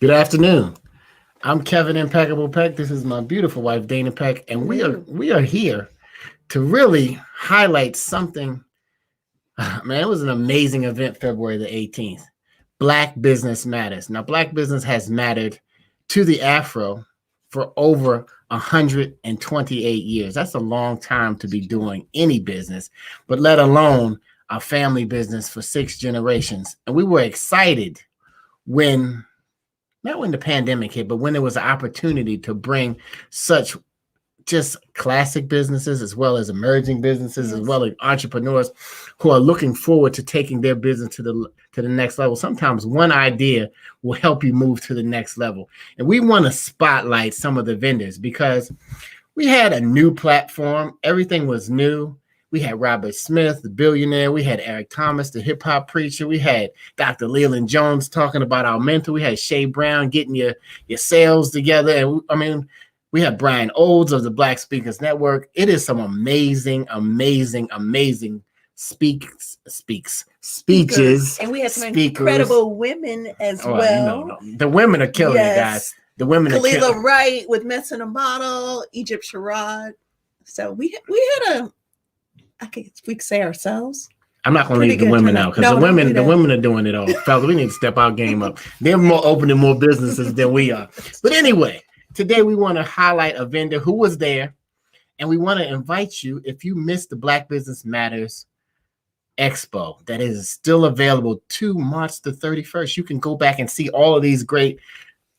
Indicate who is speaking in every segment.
Speaker 1: Good afternoon. I'm Kevin Impeccable Peck. This is my beautiful wife, Dana Peck, and
Speaker 2: Hello.
Speaker 1: we are here to really highlight something. Man, it was an amazing event, February the 18th. Black Business Matters. Now, Black business has mattered to the AFRO for over 128 years. That's a long time to be doing any business, but let alone a family business for 6 generations. And we were excited when not when the pandemic hit, but when there was an opportunity to bring such just classic businesses as well as emerging businesses, as well as entrepreneurs who are looking forward to taking their business to the next level. Sometimes one idea will help you move to the next level. And we want to spotlight some of the vendors because we had a new platform. Everything was new. We had Robert Smith, the billionaire. We had Eric Thomas, the hip hop preacher. We had Dr. Leland Jones talking about our mentor. We had Shay Brown getting your sales together. And we had Brian Olds of the Black Speakers Network. It is some amazing speeches.
Speaker 2: And we had some incredible women as well.
Speaker 1: The women are killing it, guys. The women are killing
Speaker 2: it. Wright with Messing a Model, Egypt Sherrod. So we had I guess we could say ourselves.
Speaker 1: I'm not going to leave the women out because the women are doing it all. Fellas, we need to step our game up. They're more opening more businesses than we are. But anyway, today we want to highlight a vendor who was there, and we want to invite you, if you missed the Black Business Matters Expo, that is still available to March the 31st. You can go back and see all of these great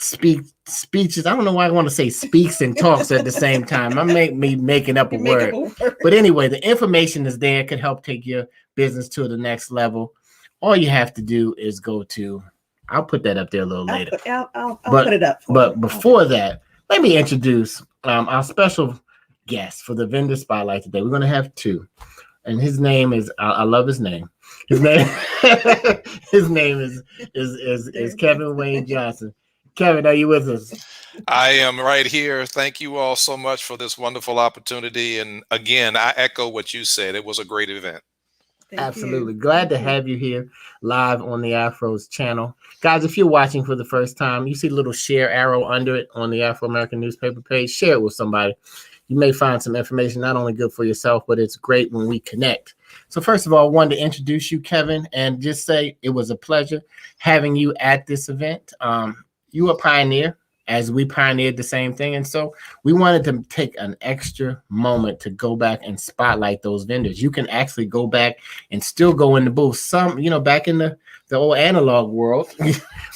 Speaker 1: speeches. I don't know why I want to say speaks and talks at the same time. I'm making up a word. But anyway, the information is there. It could help take your business to the next level. All you have to do is go to, I'll put that up there a little later.
Speaker 2: I'll put it up.
Speaker 1: But before that, let me introduce our special guest for the vendor spotlight today. We're going to have two. And his name is, I love his name. His name is Kevin Wayne Johnson. Kevin, are you with us?
Speaker 3: I am right here. Thank you all so much for this wonderful opportunity. And again, I echo what you said. It was a great event.
Speaker 1: Absolutely. Glad to have you here live on the AFRO's channel. Guys, if you're watching for the first time, you see a little share arrow under it on the Afro-American newspaper page. Share it with somebody. You may find some information not only good for yourself, but it's great when we connect. So first of all, I wanted to introduce you, Kevin, and just say it was a pleasure having you at this event. You were a pioneer, as we pioneered the same thing. And so we wanted to take an extra moment to go back and spotlight those vendors. You can actually go back and still go in the booth. Some, back in the old analog world,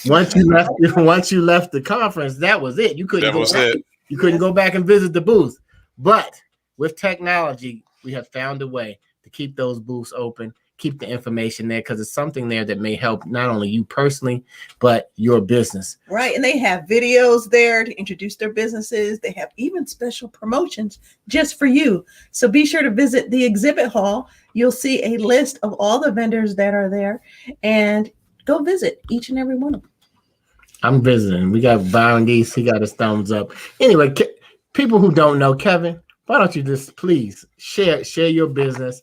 Speaker 1: once you left the conference, that was it. You couldn't You couldn't go back and visit the booth. But with technology, we have found a way to keep those booths open, keep the information there, because it's something there that may help not only you personally, but your business.
Speaker 2: Right. And they have videos there to introduce their businesses. They have even special promotions just for you. So be sure to visit the exhibit hall. You'll see a list of all the vendors that are there, and go visit each and every one of them.
Speaker 1: I'm visiting. We got Byron Geese. He got his thumbs up. Anyway, people who don't know Kevin, why don't you just please share your business,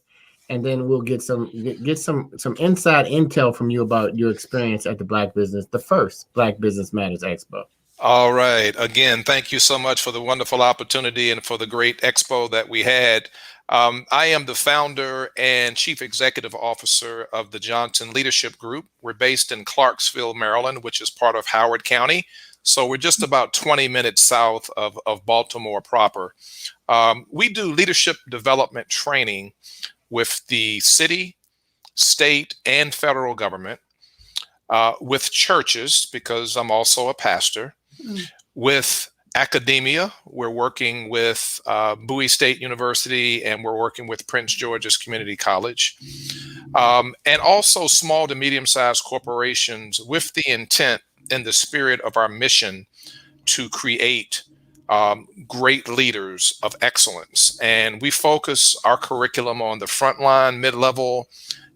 Speaker 1: and then we'll get some inside intel from you about your experience at the first Black Business Matters Expo.
Speaker 3: All right. Again, thank you so much for the wonderful opportunity and for the great expo that we had. I am the founder and chief executive officer of the Johnson Leadership Group. We're based in Clarksville, Maryland, which is part of Howard County. So we're just about 20 minutes south of Baltimore proper. We do leadership development training with the city, state, and federal government, with churches, because I'm also a pastor, with academia. We're working with Bowie State University, and we're working with Prince George's Community College, and also small to medium-sized corporations with the intent in the spirit of our mission to create great leaders of excellence. And we focus our curriculum on the frontline, mid-level,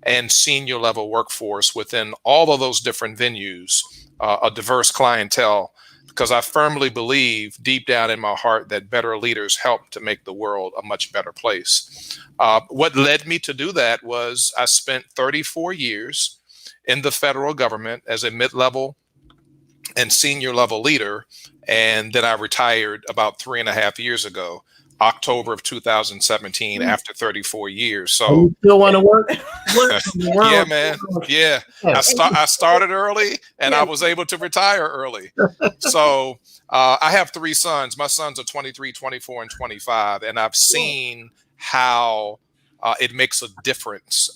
Speaker 3: and senior level workforce within all of those different venues, a diverse clientele, because I firmly believe deep down in my heart that better leaders help to make the world a much better place. What led me to do that was I spent 34 years in the federal government as a mid-level and senior level leader. And then I retired about 3.5 years ago, October of 2017, after 34 years. So
Speaker 1: you still want to work?
Speaker 3: yeah, man. Yeah. I started early and I
Speaker 2: Yeah.
Speaker 3: was able to retire early. So I have 3 sons. My sons are 23, 24, and 25. And I've seen how it makes a difference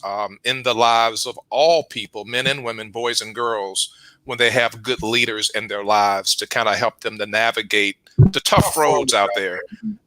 Speaker 3: in the lives of all people, men and women, boys and girls, when they have good leaders in their lives to kind of help them to navigate the tough roads out there,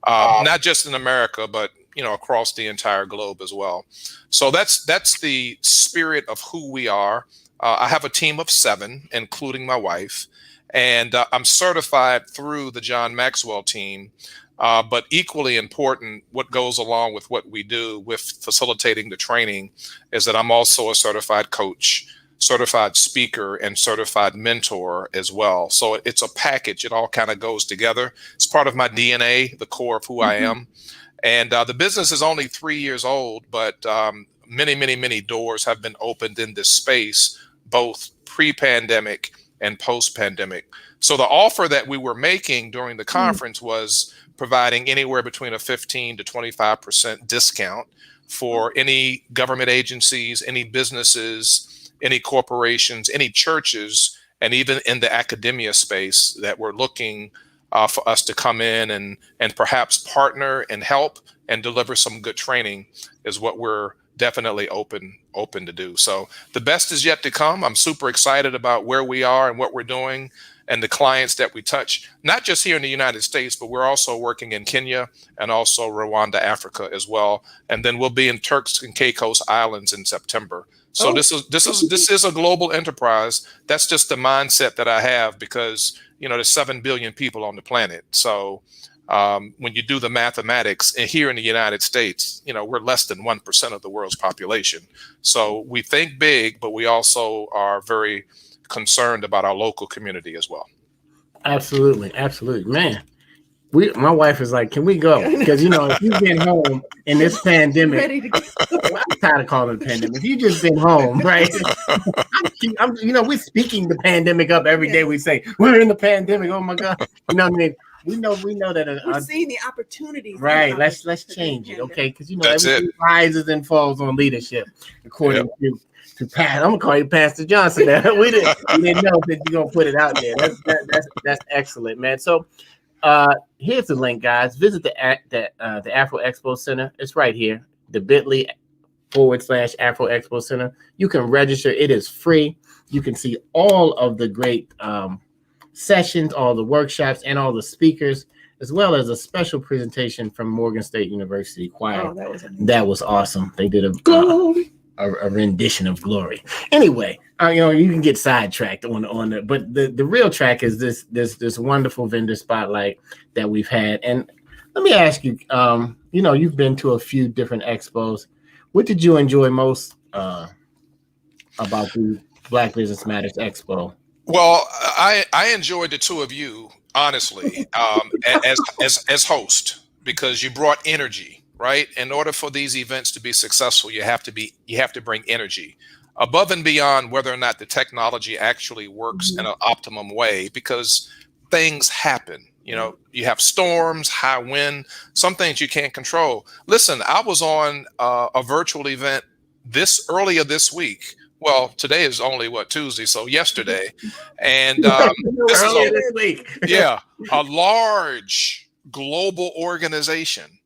Speaker 3: not just in America, but across the entire globe as well. So that's the spirit of who we are. I have a team of 7, including my wife, and I'm certified through the John Maxwell team. But equally important, what goes along with what we do with facilitating the training is that I'm also a certified coach, certified speaker, and certified mentor as well. So it's a package. It all kind of goes together. It's part of my DNA, the core of who I am. And the business is only 3 years old, but many, many, many doors have been opened in this space, both pre-pandemic and post-pandemic. So the offer that we were making during the conference was providing anywhere between a 15 to 25% discount for any government agencies, any businesses, any corporations, any churches, and even in the academia space that were looking for us to come in and perhaps partner and help and deliver some good training is what we're definitely open to do. So the best is yet to come. I'm super excited about where we are and what we're doing and the clients that we touch, not just here in the United States, but we're also working in Kenya and also Rwanda, Africa as well. And then we'll be in Turks and Caicos Islands in September. So this is a global enterprise. That's just the mindset that I have because, there's 7 billion people on the planet. So when you do the mathematics here in the United States, we're less than 1% of the world's population. So we think big, but we also are very concerned about our local community as well.
Speaker 1: Absolutely. Man. My wife is like, can we go? Because if you've been home in this pandemic, I'm tired of calling it a pandemic. If you just been home, right? We're speaking the pandemic up every day. We say we're in the pandemic. Oh my God, what I mean? We know that.
Speaker 2: We're seeing the opportunities.
Speaker 1: Right. Let's change it, okay? Because
Speaker 3: That's
Speaker 1: everything rises and falls on leadership, according to Pat. I'm gonna call you Pastor Johnson. Now. We didn't know that you're gonna put it out there. That's excellent, man. So. Here's the link, guys. Visit the Afro Expo Center. It's right here, the bit.ly/Afro Expo Center. You can register. It is free. You can see all of the great sessions, all the workshops, and all the speakers, as well as a special presentation from Morgan State University Choir.
Speaker 2: Oh,
Speaker 1: that was awesome. They did a rendition of Glory. Anyway, you can get sidetracked on the, but the real track is this wonderful vendor spotlight that we've had. And let me ask you, you've been to a few different expos. What did you enjoy most about the Black Business Matters Expo?
Speaker 3: Well, I enjoyed the two of you, honestly, as host, because you brought energy. Right. In order for these events to be successful, you have to bring energy above and beyond whether or not the technology actually works in an optimum way, because things happen. You have storms, high wind, some things you can't control. Listen, I was on a virtual event earlier this week. Well, today is only Tuesday, so yesterday, and this week. A large global organization.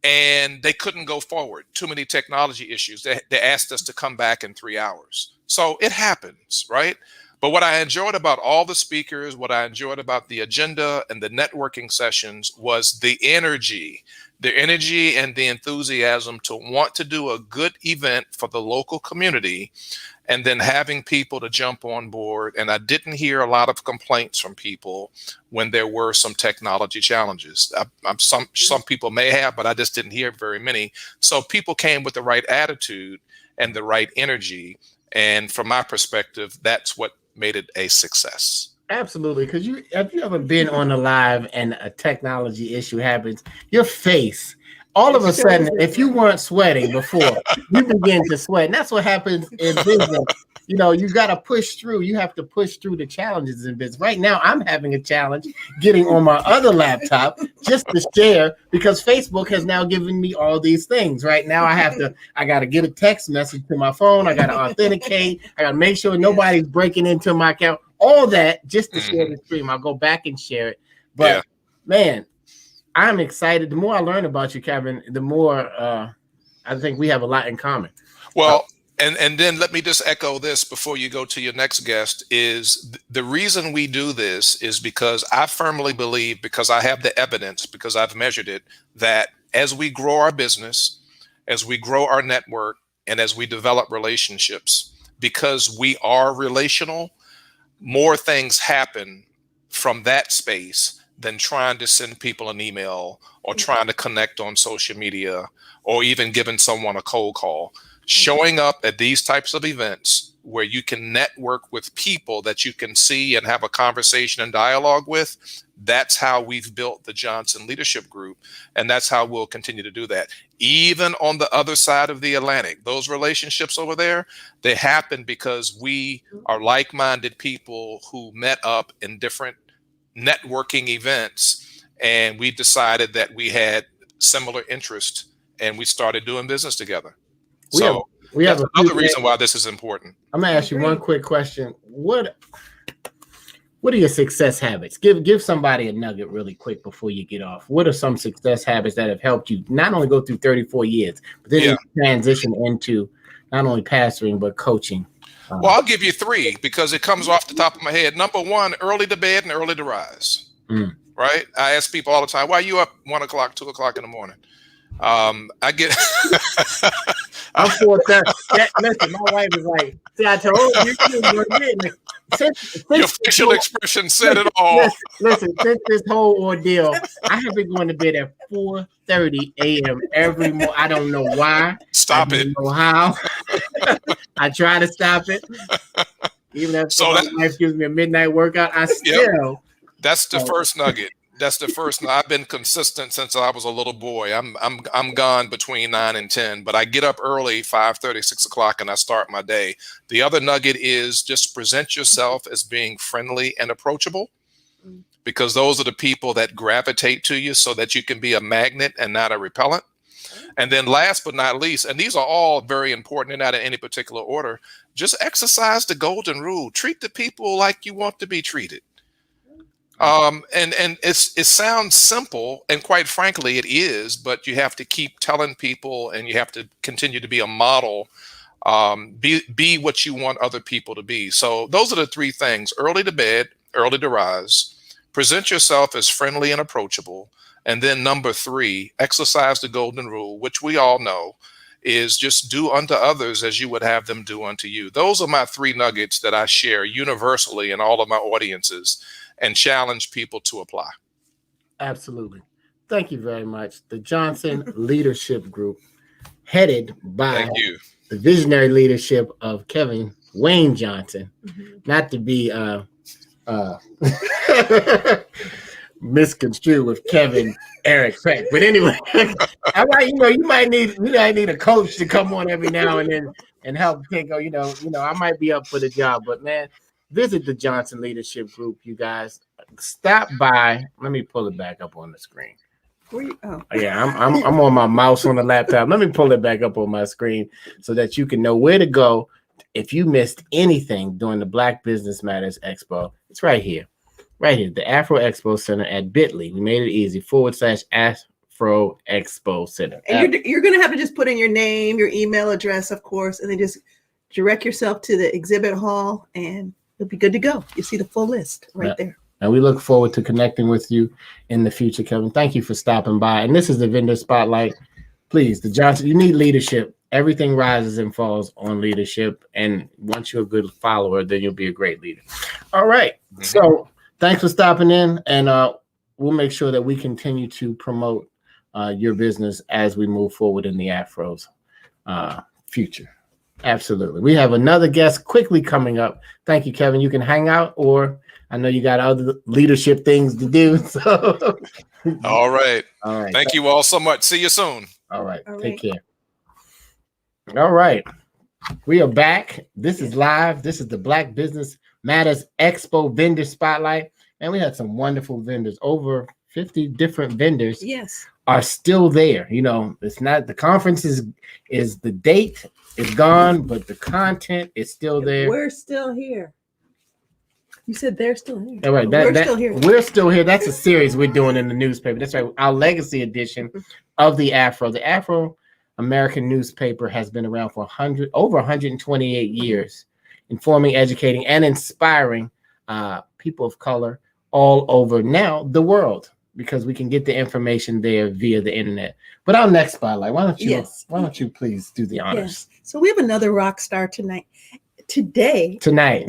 Speaker 3: And they couldn't go forward. Too many technology issues. They asked us to come back in 3 hours. So it happens, right? But what I enjoyed about all the speakers, what I enjoyed about the agenda and the networking sessions was the energy and the enthusiasm to want to do a good event for the local community, and then having people to jump on board. And I didn't hear a lot of complaints from people when there were some technology challenges. Some people may have, but I just didn't hear very many. So people came with the right attitude and the right energy. And from my perspective, that's what made it a success.
Speaker 1: Absolutely. Because have you ever been on a live and a technology issue happens, your face, all of a sudden, if you weren't sweating before, you begin to sweat. And that's what happens in business. You know, you got to push through. You have to push through the challenges in business. Right now, I'm having a challenge getting on my other laptop just to share, because Facebook has now given me all these things. Right now, I got to get a text message to my phone. I got to authenticate. I got to make sure nobody's breaking into my account. All that just to share the stream. I'll go back and share it. But man, I'm excited. The more I learn about you, Kevin, the more I think we have a lot in common.
Speaker 3: Well, and then let me just echo this before you go to your next guest, is the reason we do this is because I firmly believe, because I have the evidence, because I've measured it, that as we grow our business, as we grow our network, and as we develop relationships, because we are relational, more things happen from that space than trying to send people an email or trying to connect on social media or even giving someone a cold call. Showing up at these types of events where you can network with people that you can see and have a conversation and dialogue with, that's how we've built the Johnson Leadership Group. And that's how we'll continue to do that. Even on the other side of the Atlantic, those relationships over there, they happen because we are like-minded people who met up in different networking events, and we decided that we had similar interests, and we started doing business together. So
Speaker 1: we have
Speaker 3: another reason why this is important.
Speaker 1: I'm gonna ask you one quick question. What are your success habits? Give somebody a nugget really quick before you get off. What are some success habits that have helped you not only go through 34 years, but then you transition into not only pastoring but coaching?
Speaker 3: Well, I'll give you 3 because it comes off the top of my head. Number 1, early to bed and early to rise. Right? I ask people all the time, why are you up 1 o'clock, 2 o'clock in the morning? I get
Speaker 1: I'm 4:30. Listen, my wife is like, see, I told you.
Speaker 3: Your facial expression said it all.
Speaker 1: Listen, since this whole ordeal, I have been going to bed at 4:30 a.m. every morning. I don't know why.
Speaker 3: Stop
Speaker 1: I don't know how. I try to stop it. Even if my wife gives me a midnight workout, I still.
Speaker 3: That's the first nugget. That's the first. I've been consistent since I was a little boy. I'm gone between 9 and 10, but I get up early, 5:30, 6 o'clock, and I start my day. The other nugget is just present yourself as being friendly and approachable, because those are the people that gravitate to you, so that you can be a magnet and not a repellent. And then last but not least, and these are all very important, they're not in any particular order, just exercise the golden rule. Treat the people like you want to be treated. And it sounds simple, and quite frankly, it is, but you have to keep telling people, and you have to continue to be a model, be what you want other people to be. So those are the 3 things: early to bed, early to rise, present yourself as friendly and approachable. And then number 3, exercise the golden rule, which we all know is just do unto others as you would have them do unto you. Those are my 3 nuggets that I share universally in all of my audiences and challenge people to apply.
Speaker 1: Absolutely. Thank you very much. The Johnson Leadership Group, headed by the visionary leadership of Kevin Wayne Johnson, not to be misconstrued with Kevin Eric Peck. But anyway, you might need a coach to come on every now and then and help take. I might be up for the job, but man, visit the Johnson Leadership Group, you guys. Stop by. Let me pull it back up on the screen. Yeah, I'm on my mouse on the laptop. Let me pull it back up on my screen so that you can know where to go if you missed anything during the Black Business Matters Expo. It's right here, the AFRO Expo Center at bit.ly. We made it easy, /AFRO Expo Center.
Speaker 2: And you're going to have to just put in your name, your email address, of course, and then just direct yourself to the exhibit hall, and you'll be good to go. You see the full list right there.
Speaker 1: And we look forward to connecting with you in the future, Kevin. Thank you for stopping by. And this is the Vendor Spotlight. Please, the Johnson, you need leadership. Everything rises and falls on leadership. And once you're a good follower, then you'll be a great leader. All right. So thanks for stopping in. And we'll make sure that we continue to promote your business as we move forward in the AFRO's future. Absolutely. We have another guest quickly coming up. Thank you, Kevin. You can hang out, or I know you got other leadership things to do. So
Speaker 3: All right.
Speaker 1: All right.
Speaker 3: Thank you all so much. See you soon.
Speaker 1: All right.
Speaker 2: All
Speaker 1: Take
Speaker 2: right.
Speaker 1: care. All right. We are back. This is live. This is the Black Business Matters Expo Vendor Spotlight. And we had some wonderful vendors. Over 50 different vendors
Speaker 2: Yes.
Speaker 1: are still there. You know, it's not the conference is the date is gone, but the content is still there.
Speaker 2: We're still here. You said they're still here.
Speaker 1: All right,
Speaker 2: We're still here.
Speaker 1: We're still here. That's a series we're doing in the newspaper. That's right. Our legacy edition of the AFRO. The AFRO American newspaper has been around for over 128 years, informing, educating, and inspiring people of color all over now the world, because we can get the information there via the internet. But our next spotlight, why don't you please do the honors?
Speaker 2: Yes. So we have another rock star tonight. Tonight.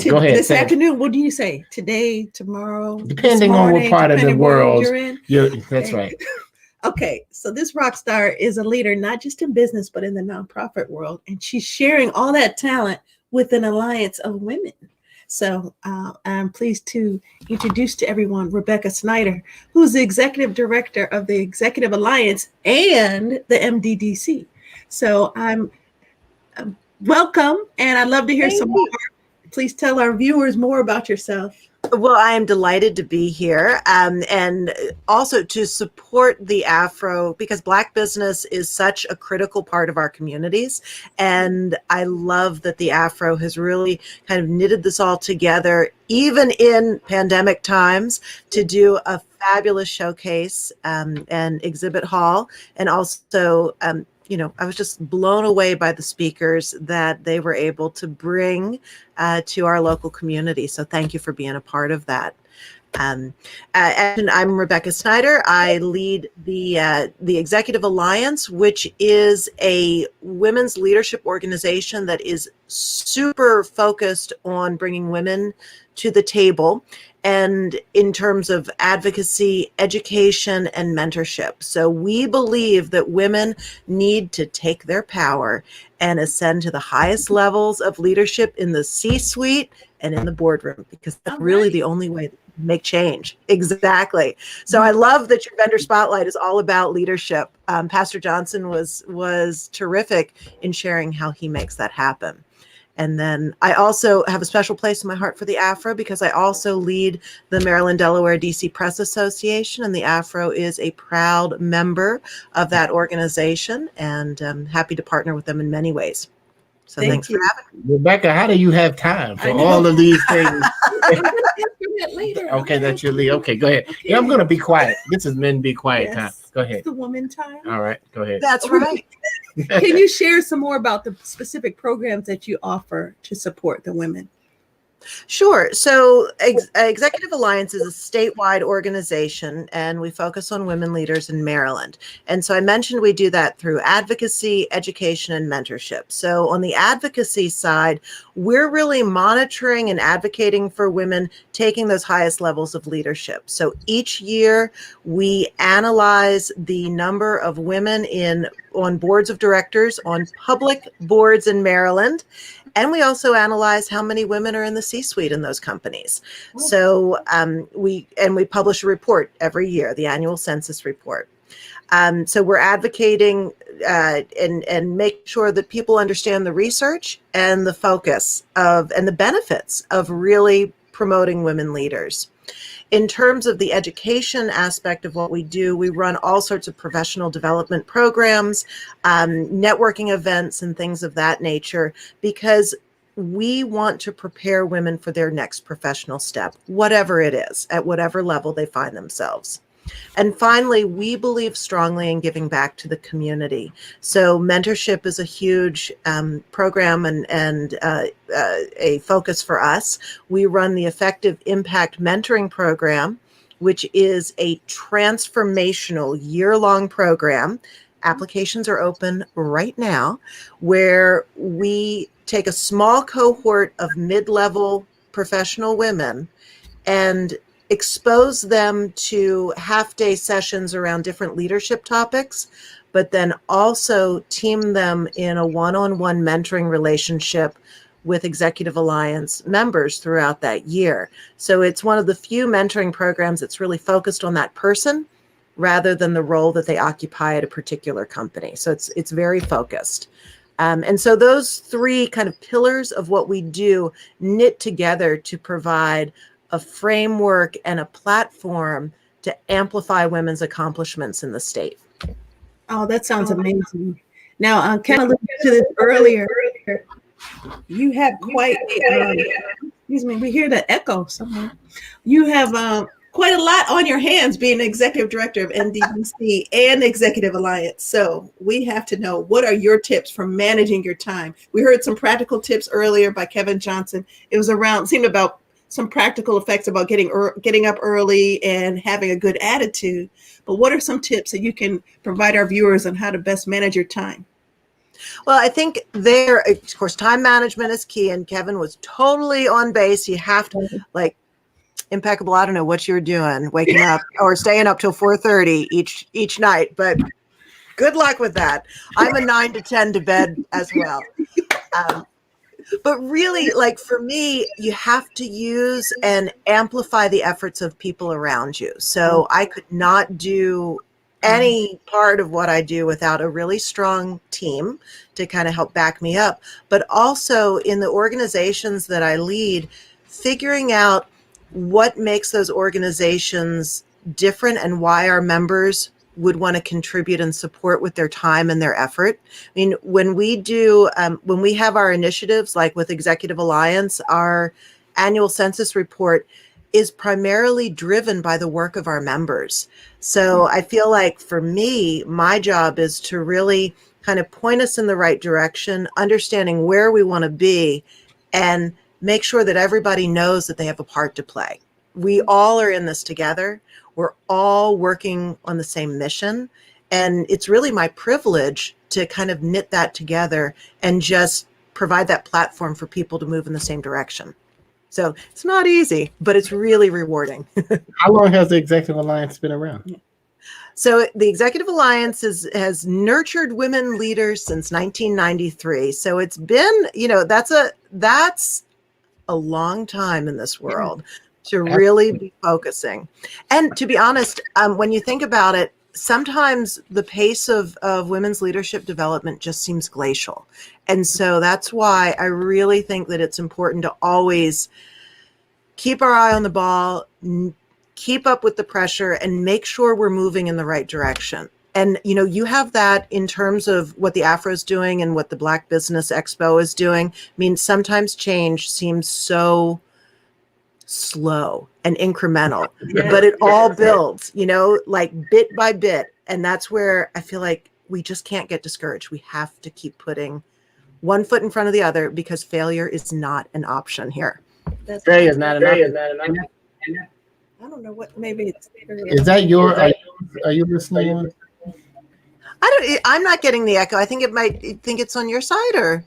Speaker 1: Go ahead.
Speaker 2: This afternoon. What do you say? Today, tomorrow?
Speaker 1: Depending on what part of the world
Speaker 2: you're in.
Speaker 1: That's right.
Speaker 2: Okay, so this rock star is a leader, not just in business, but in the nonprofit world. And she's sharing all that talent with an alliance of women. So I'm pleased to introduce to everyone Rebecca Snyder, who's the executive director of the Executive Alliance and the MDDC. So I'm welcome, and I'd love to hear some more. Please tell our viewers more about yourself.
Speaker 4: Well, I am delighted to be here, and also to support the AFRO, because Black business is such a critical part of our communities. And I love that the AFRO has really kind of knitted this all together, even in pandemic times, to do a fabulous showcase and exhibit hall. And also, I was just blown away by the speakers that they were able to bring to our local community. So thank you for being a part of that. And I'm Rebecca Snyder. I lead the Executive Alliance, which is a women's leadership organization that is super focused on bringing women to the table, and in terms of advocacy, education, and mentorship. So we believe that women need to take their power and ascend to the highest levels of leadership in the C-suite and in the boardroom, because that's really the only way to make change. Exactly. So I love that your vendor spotlight is all about leadership. Pastor Johnson was terrific in sharing how he makes that happen. And then I also have a special place in my heart for the AFRO, because I also lead the Maryland, Delaware, DC Press Association, and the AFRO is a proud member of that organization, and I'm happy to partner with them in many ways. So thanks for having me.
Speaker 1: Rebecca, how do you have time for all of these things?
Speaker 2: Later.
Speaker 1: Okay, that's your lead. Okay, go ahead. Okay. Yeah, I'm going to be quiet. This is men be quiet time. Go ahead.
Speaker 2: It's the woman time.
Speaker 1: All right, go ahead.
Speaker 4: That's right.
Speaker 2: Can you share some more about the specific programs that you offer to support the women?
Speaker 4: Sure. So Executive Alliance is a statewide organization, and we focus on women leaders in Maryland. And so I mentioned we do that through advocacy, education, and mentorship. So on the advocacy side, we're really monitoring and advocating for women taking those highest levels of leadership. So each year we analyze the number of women on boards of directors on public boards in Maryland. And we also analyze how many women are in the C-suite in those companies. So we publish a report every year, the annual census report. So we're advocating and make sure that people understand the research and the focus and the benefits of really promoting women leaders. In terms of the education aspect of what we do, we run all sorts of professional development programs, networking events, and things of that nature, because we want to prepare women for their next professional step, whatever it is, at whatever level they find themselves. And finally, we believe strongly in giving back to the community. So mentorship is a huge program and a focus for us. We run the Effective Impact Mentoring Program, which is a transformational year-long program. Applications are open right now, where we take a small cohort of mid-level professional women and expose them to half-day sessions around different leadership topics, but then also team them in a one-on-one mentoring relationship with Executive Alliance members throughout that year. So it's one of the few mentoring programs that's really focused on that person rather than the role that they occupy at a particular company. So it's very focused. And so those three kind of pillars of what we do knit together to provide a framework and a platform to amplify women's accomplishments in the state.
Speaker 2: Oh, that sounds amazing. Now, kind of looking to this earlier, you have quite, excuse me, we hear the echo somewhere. You have quite a lot on your hands being executive director of NDBC and Executive Alliance. So we have to know, what are your tips for managing your time? We heard some practical tips earlier by Kevin Johnson. It was seemed about some practical effects about getting up early and having a good attitude. But what are some tips that you can provide our viewers on how to best manage your time?
Speaker 4: Well, I think of course, time management is key, and Kevin was totally on base. You have to, like, impeccable. I don't know what you're doing, waking up or staying up till 4:30 each night, but good luck with that. I'm a 9 to 10 to bed as well. But really, like, for me, you have to use and amplify the efforts of people around you. So I could not do any part of what I do without a really strong team to kind of help back me up. But also in the organizations that I lead, figuring out what makes those organizations different and why our members would want to contribute and support with their time and their effort. I mean, when we have our initiatives, like with Executive Alliance, our annual census report is primarily driven by the work of our members. So I feel like for me, my job is to really kind of point us in the right direction, understanding where we want to be, and make sure that everybody knows that they have a part to play. We all are in this together. We're all working on the same mission. And it's really my privilege to kind of knit that together and just provide that platform for people to move in the same direction. So it's not easy, but it's really rewarding.
Speaker 1: How long has the Executive Alliance been around?
Speaker 4: So the Executive Alliance has nurtured women leaders since 1993. So it's been, that's a long time in this world to really be focusing. And to be honest, when you think about it, sometimes the pace of women's leadership development just seems glacial. And so that's why I really think that it's important to always keep our eye on the ball, keep up with the pressure, and make sure we're moving in the right direction. And, you have that in terms of what the AFRO is doing and what the Black Business Expo is doing. I mean, sometimes change seems so slow and incremental, but it all builds, like bit by bit. And that's where I feel like we just can't get discouraged. We have to keep putting one foot in front of the other, because failure is not an option here.
Speaker 1: Failure is not an option.
Speaker 2: I don't know what, maybe it's.
Speaker 1: Is that are you listening?
Speaker 4: I'm not getting the echo. I think it's on your side, or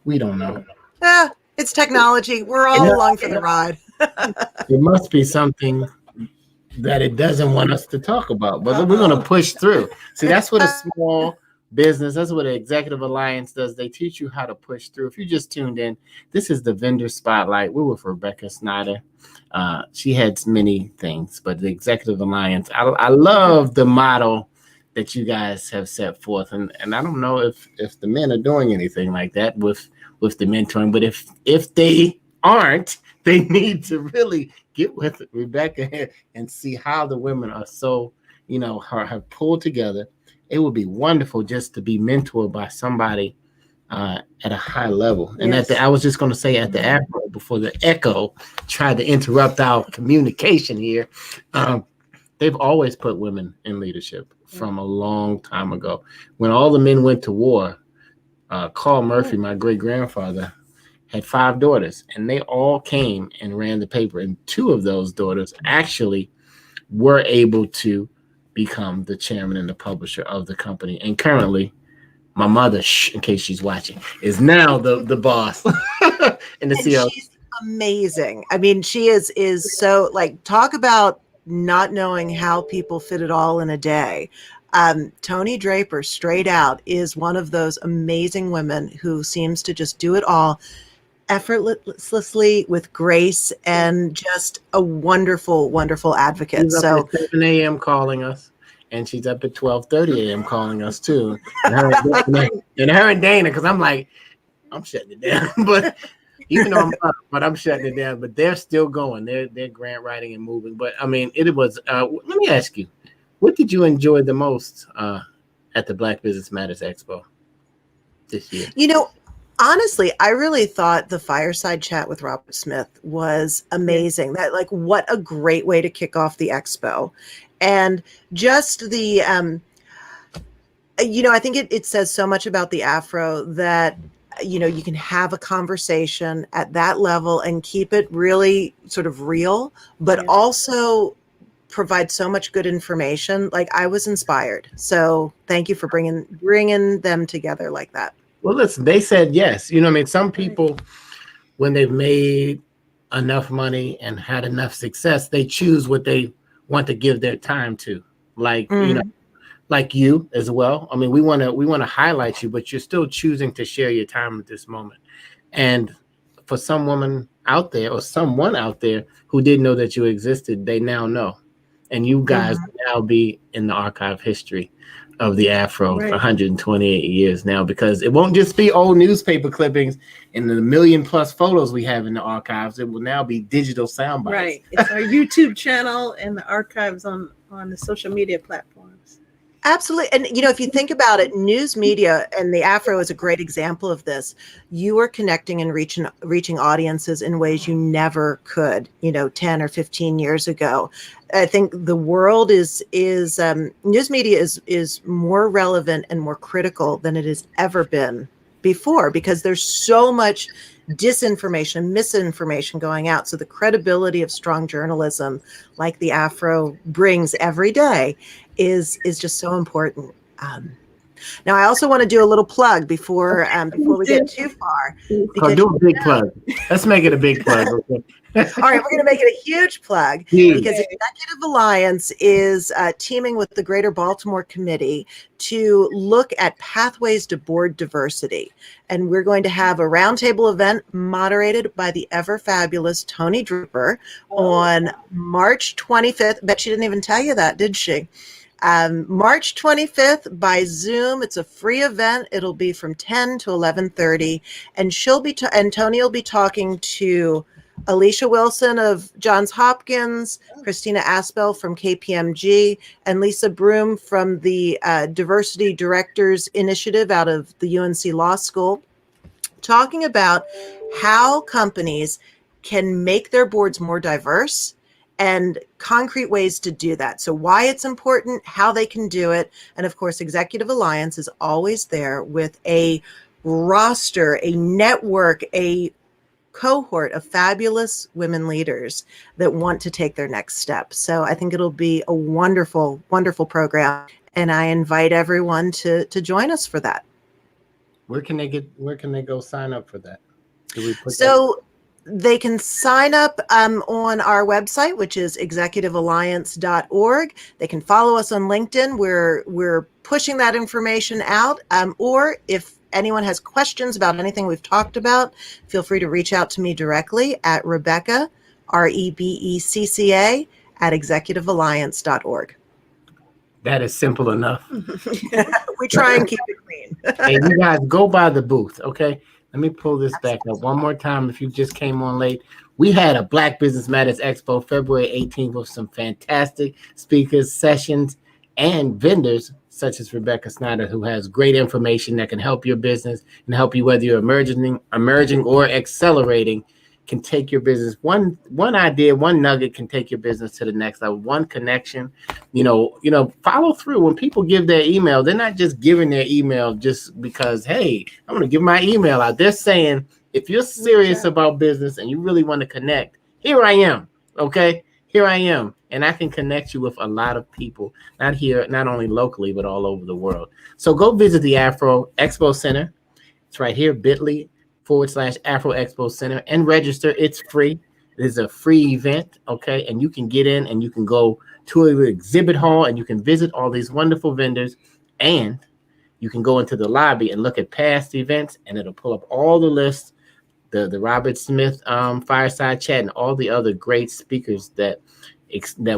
Speaker 1: We don't know.
Speaker 4: Yeah, it's technology. We're all along for the ride.
Speaker 1: It must be something that it doesn't want us to talk about, but we're going to push through. See, that's what a small business, that's what an Executive Alliance does. They teach you how to push through. If you just tuned in, this is the Vendor Spotlight. We're with Rebecca Snyder. She had many things, but the Executive Alliance, I love the model that you guys have set forth. And I don't know if the men are doing anything like that with the mentoring, but if they aren't, they need to really get with Rebecca and see how the women are so, have pulled together. It would be wonderful just to be mentored by somebody at a high level. And yes. I was just going to say at the AFRO, before the echo tried to interrupt our communication here, they've always put women in leadership from a long time ago. When all the men went to war, Carl Murphy, my great-grandfather, had 5 daughters, and they all came and ran the paper. And 2 of those daughters actually were able to become the chairman and the publisher of the company. And currently, my mother, in case she's watching, is now the boss and the CEO.
Speaker 4: She's amazing. I mean, she is so, like, talk about not knowing how people fit it all in a day. Tony Draper, straight out, is one of those amazing women who seems to just do it all effortlessly with grace, and just a wonderful, wonderful advocate.
Speaker 1: She's up at 7 a.m. calling us. and she's up at 12:30 a.m. calling us too. And her and Dana, because I'm like, I'm shutting it down, but even though I'm up, but I'm shutting it down. But they're still going. They're grant writing and moving. But I mean, it was. Let me ask you, what did you enjoy the most at the Black Business Matters Expo this year?
Speaker 4: Honestly, I really thought the fireside chat with Robert Smith was amazing. That, like, what a great way to kick off the expo. And just the, I think it says so much about the AFRO that, you can have a conversation at that level and keep it really sort of real, but also provide so much good information. Like, I was inspired. So thank you for bringing them together like that.
Speaker 1: Well, listen, they said yes. Some people, when they've made enough money and had enough success, they choose what they want to give their time to. Like, like you as well. I mean, we want to highlight you, but you're still choosing to share your time at this moment. And for some woman out there or someone out there who didn't know that you existed, they now know. And you guys will now be in the archive history of the AFRO for 128 years now, because it won't just be old newspaper clippings and the 1 million+ photos we have in the archives. It will now be digital sound bites.
Speaker 2: Right. It's our YouTube channel and the archives on the social media platforms.
Speaker 4: Absolutely. And, if you think about it, news media and the AFRO is a great example of this. You are connecting and reaching audiences in ways you never could, 10 or 15 years ago. I think the world is news media is more relevant and more critical than it has ever been before, because there's so much disinformation, misinformation going out. So the credibility of strong journalism like the AFRO brings every day is just so important. Now, I also want to do a little plug before we get too far.
Speaker 1: Do a big plug. Let's make it a big plug. Okay?
Speaker 4: All right, we're going to make it a huge plug because Executive Alliance is teaming with the Greater Baltimore Committee to look at pathways to board diversity. And we're going to have a roundtable event moderated by the ever fabulous Tony Draper on March 25th. Bet she didn't even tell you that, did she? March 25th by Zoom. It's a free event. It'll be from 10 to 11:30, and Tony will be talking to Alicia Wilson of Johns Hopkins, Christina Aspel from KPMG, and Lisa Broom from the Diversity Directors Initiative out of the UNC Law School, talking about how companies can make their boards more diverse and concrete ways to do that. So why it's important, how they can do it. And of course, Executive Alliance is always there with a roster, a network, a cohort of fabulous women leaders that want to take their next step. So I think it'll be a wonderful, wonderful program. And I invite everyone to join us for that.
Speaker 1: Where can they go sign up for that?
Speaker 4: They can sign up on our website, which is executivealliance.org. They can follow us on LinkedIn. We're pushing that information out. Or if anyone has questions about anything we've talked about, feel free to reach out to me directly at Rebecca, REBECCA, at executivealliance.org.
Speaker 1: That is simple enough.
Speaker 4: We try and keep it clean.
Speaker 1: Hey, you guys, go by the booth, okay? Let me pull this back up one more time. If you just came on late, we had a Black Business Matters Expo February 18th with some fantastic speakers, sessions, and vendors such as Rebecca Snyder, who has great information that can help your business and help you whether you're emerging or accelerating. Can take your business one idea, one nugget can take your business to the next level. One connection, follow through. When people give their email, they're not just giving their email just because, hey, I'm going to give my email out. They're saying, if you're serious about business and you really want to connect, here I am. Okay, here I am, and I can connect you with a lot of people, not only locally but all over the world. So go visit the AFRO Expo Center. It's right here, bit.ly/AFRO Expo Center, and register. It's free. It is a free event, okay? And you can get in and you can go to an exhibit hall and you can visit all these wonderful vendors, and you can go into the lobby and look at past events, and it'll pull up all the lists, the Robert Smith fireside chat, and all the other great speakers that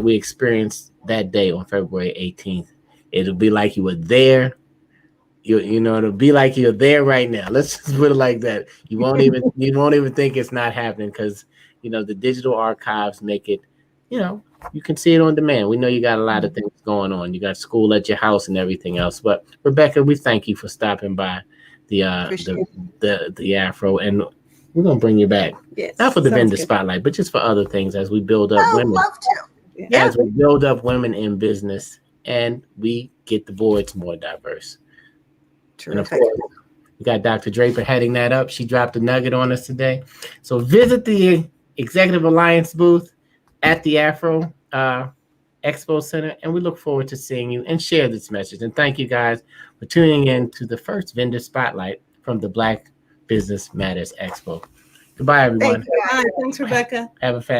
Speaker 1: we experienced that day on February 18th. It'll be like you were there. It'll be like you're there right now. Let's just put it like that. You won't even think it's not happening because the digital archives make it. You can see it on demand. We know you got a lot of things going on. You got school at your house and everything else. But Rebecca, we thank you for stopping by the AFRO, and we're gonna bring you back.
Speaker 2: Yes,
Speaker 1: Not for the vendor
Speaker 2: good.
Speaker 1: spotlight, but just for other things as we build up women.
Speaker 4: Love to.
Speaker 2: Yeah.
Speaker 1: As we build up women in business and we get the boards more diverse. And of
Speaker 4: Terrific.
Speaker 1: course, we got Dr. Draper heading that up. She dropped a nugget on us today. So visit the Executive Alliance booth at the AFRO Expo Center, and we look forward to seeing you and share this message. And thank you guys for tuning in to the first vendor spotlight from the Black Business Matters Expo. Goodbye, everyone.
Speaker 4: Thank you.
Speaker 2: Bye. Thanks, Rebecca.
Speaker 1: Have a fantastic